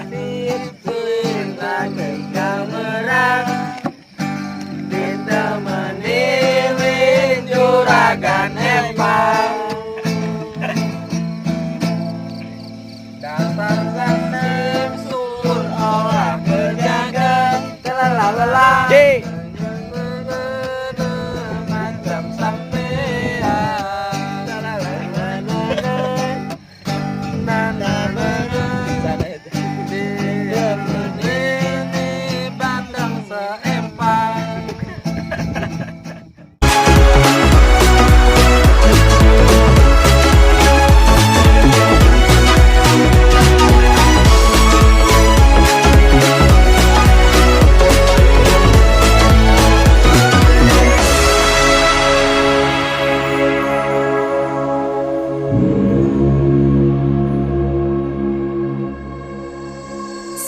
cinta kekal merang, ditemani juragan empang. Dasar sanim sur olah kerjaga, lalalala. Macam sampean, ini bandang seempang.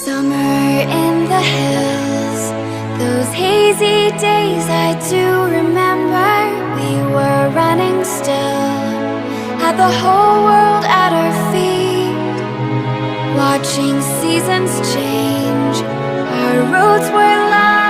Summer in the hills, those hazy days I do remember. We were running still, had the whole world at our feet, watching seasons change. Our roads were lined